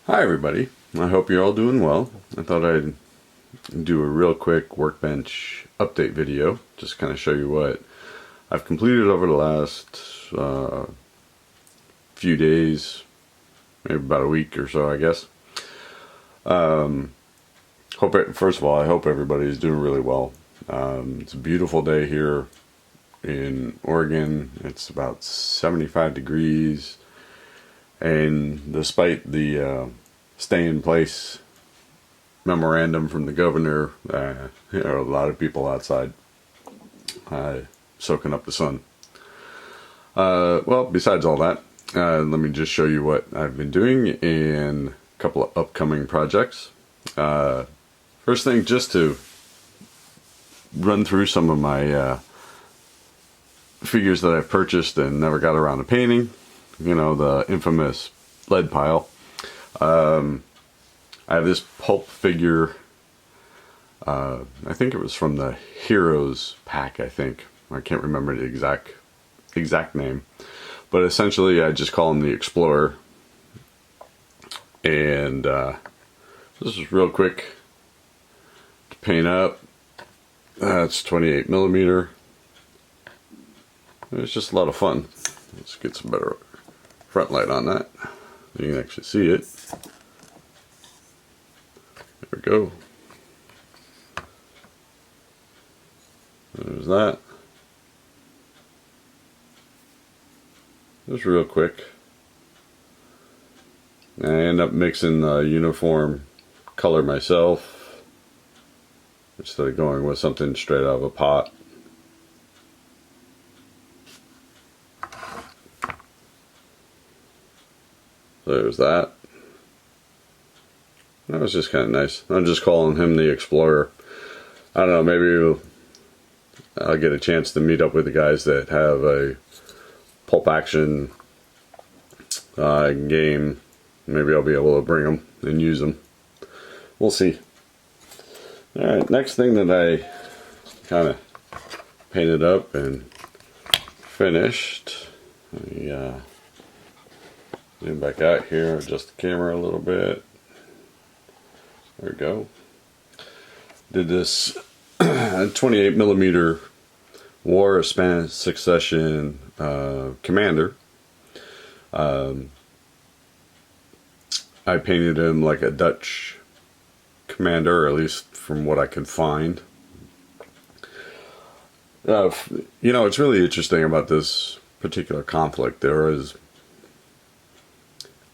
Hi everybody, I hope you're all doing well. I thought I'd do a real quick workbench update video, just kind of show you what I've completed over the last few days, maybe about a week or so I guess. First of all, I hope everybody's doing really well. It's a beautiful day here in Oregon. It's about 75 degrees. And despite the stay in place memorandum from the governor, there are a lot of people outside soaking up the sun. Well, besides all that, let me just show you what I've been doing in a couple of upcoming projects. First thing, just to run through some of my figures that I've purchased and never got around to painting. You know, the infamous lead pile. I have this Pulp Figure, I think it was from the Heroes pack, I can't remember the exact name, but essentially I just call him the Explorer. And this is real quick to paint up. It's 28 millimeter. It's just a lot of fun. Let's get some better front light on that. You can actually see it. There we go. There's that. Just real quick. I end up mixing the uniform color myself instead of going with something straight out of a pot. There's that. That was just kind of nice. I'm just calling him the Explorer. I don't know, maybe I'll get a chance to meet up with the guys that have a Pulp Action game. Maybe I'll be able to bring them and use them. We'll see. Alright, next thing that I kind of painted up and finished. Zoom back out here, adjust the camera a little bit. There we go. Did this 28 millimeter War of Spanish Succession commander. I painted him like a Dutch commander, or at least from what I could find. You know, it's really interesting about this particular conflict. There is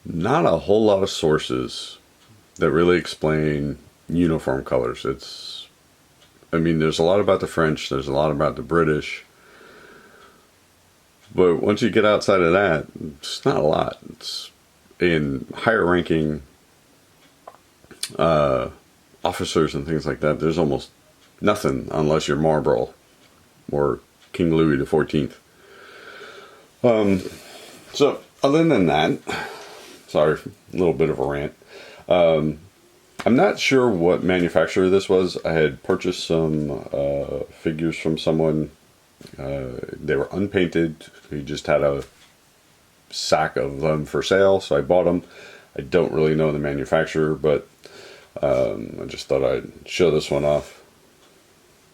not a whole lot of sources that really explain uniform colors. I mean, there's a lot about the French, there's a lot about the British, but once you get outside of that, it's not a lot. It's in higher ranking officers and things like that, there's almost nothing unless you're Marlborough or King Louis XIV. So other than that, sorry, a little bit of a rant. I'm not sure what manufacturer this was. I had purchased some figures from someone. They were unpainted. He just had a sack of them for sale, so I bought them. I don't really know the manufacturer, but I just thought I'd show this one off.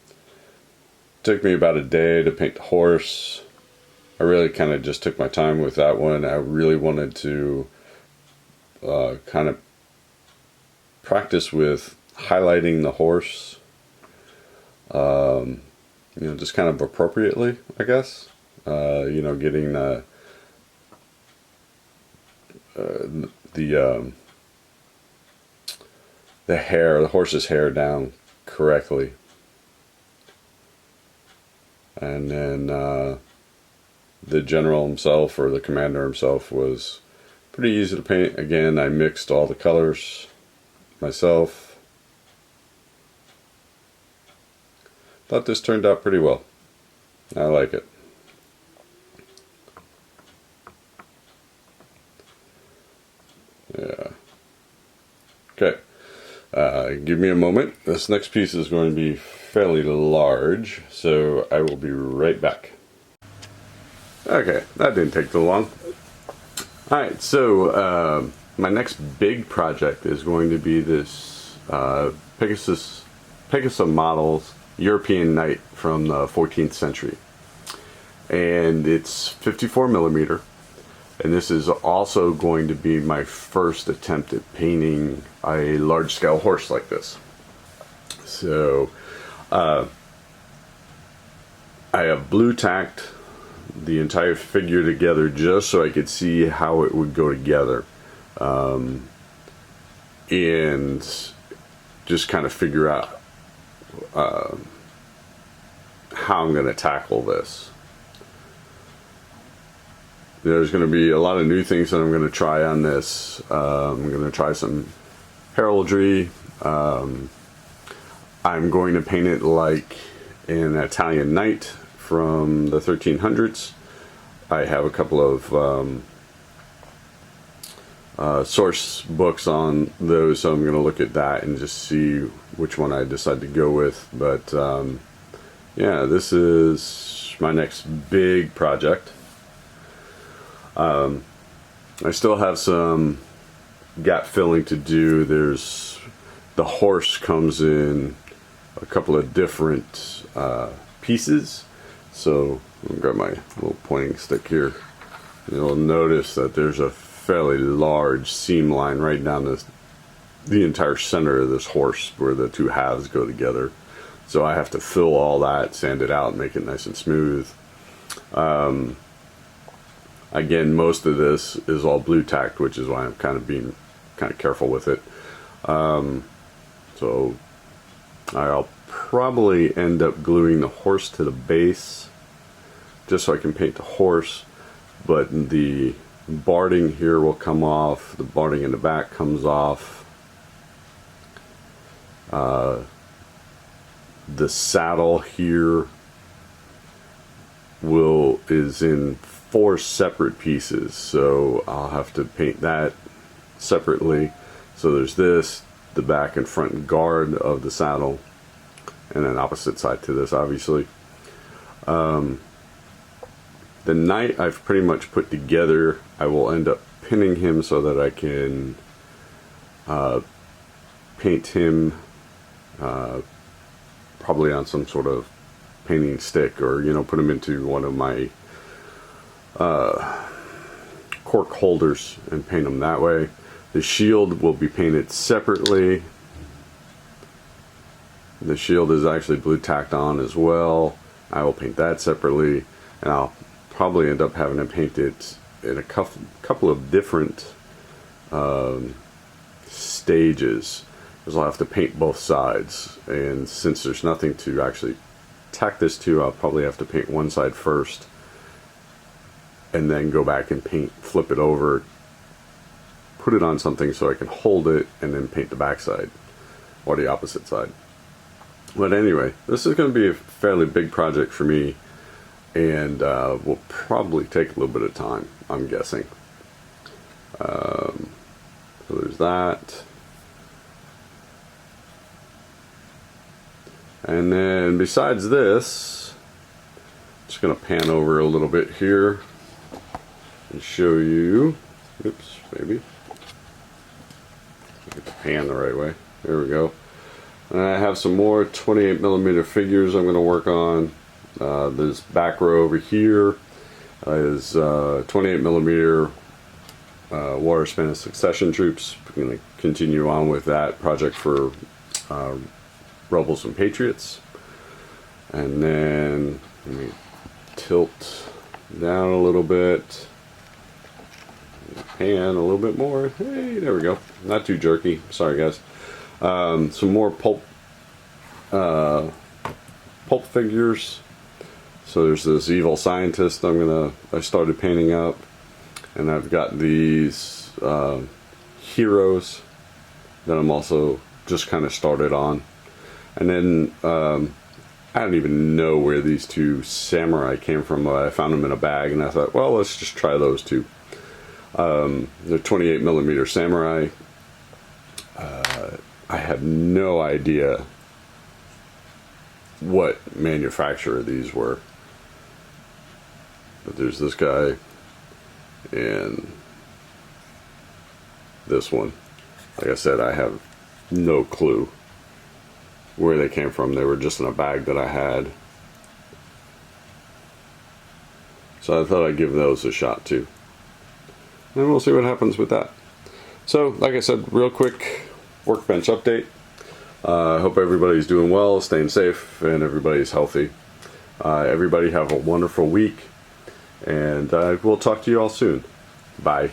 It took me about a day to paint the horse. I really kind of just took my time with that one. I really wanted to kind of practice with highlighting the horse, you know, just kind of appropriately, I guess. You know, getting the hair, the horse's hair down correctly, and then the general himself, or the commander himself, was pretty easy to paint. Again, I mixed all the colors myself. Thought this turned out pretty well. I like it. Yeah. Okay. Give me a moment. This next piece is going to be fairly large, so I will be right back. Okay, that didn't take too long. Alright, so my next big project is going to be this Pegaso models European Knight from the 14th century, and it's 54 millimeter. And this is also going to be my first attempt at painting a large-scale horse like this. So I have blue tacked the entire figure together just so I could see how it would go together, and just kind of figure out how I'm going to tackle this. There's going to be a lot of new things that I'm going to try on this. I'm going to try some heraldry. I'm going to paint it like an Italian knight from the 1300s. I have a couple of source books on those, so I'm going to look at that and just see which one I decide to go with. But yeah, this is my next big project. I still have some gap filling to do. There's the horse comes in a couple of different pieces. So I'll grab my little pointing stick here. You'll notice that there's a fairly large seam line right down the entire center of this horse where the two halves go together. So I have to fill all that, sand it out, and make it nice and smooth. Again, most of this is all blue tacked, which is why I'm kind of being kind of careful with it. So I'll probably end up gluing the horse to the base just so I can paint the horse, but the barding here will come off, the barding in the back comes off, the saddle here is in 4 separate pieces, so I'll have to paint that separately. So there's this, the back and front guard of the saddle, and an opposite side to this, obviously. The knight I've pretty much put together. I will end up pinning him so that I can paint him probably on some sort of painting stick, or put him into one of my cork holders and paint them that way. The shield will be painted separately. The shield is actually blue tacked on as well. I will paint that separately, and I'll probably end up having to paint it in a couple of different stages, because I'll have to paint both sides, and since there's nothing to actually tack this to, I'll probably have to paint one side first and then go back and flip it over, put it on something so I can hold it, and then paint the back side or the opposite side. But anyway, this is going to be a fairly big project for me, and will probably take a little bit of time, I'm guessing. So there's that. And then besides this, I'm just going to pan over a little bit here and show you. Oops, maybe. Get the pan the right way. There we go. And I have some more 28 millimeter figures I'm going to work on. This back row over here is 28 millimeter water Spanish succession troops. I'm going to continue on with that project for Rebels and Patriots. And then let me tilt down a little bit, pan a little bit more. Hey, there we go. Not too jerky. Sorry, guys. Some more pulp figures. So there's this evil scientist I started painting up, and I've got these heroes that I'm also just kind of started on. And then I don't even know where these two samurai came from. I found them in a bag, and I thought, well, let's just try those two. They're 28 millimeter samurai. I have no idea what manufacturer these were, but there's this guy, and this one. Like I said, I have no clue where they came from. They were just in a bag that I had. So I thought I'd give those a shot too. And we'll see what happens with that. So, like I said, real quick workbench update. I hope everybody's doing well, staying safe, and everybody's healthy. Everybody have a wonderful week, and we'll talk to you all soon. Bye.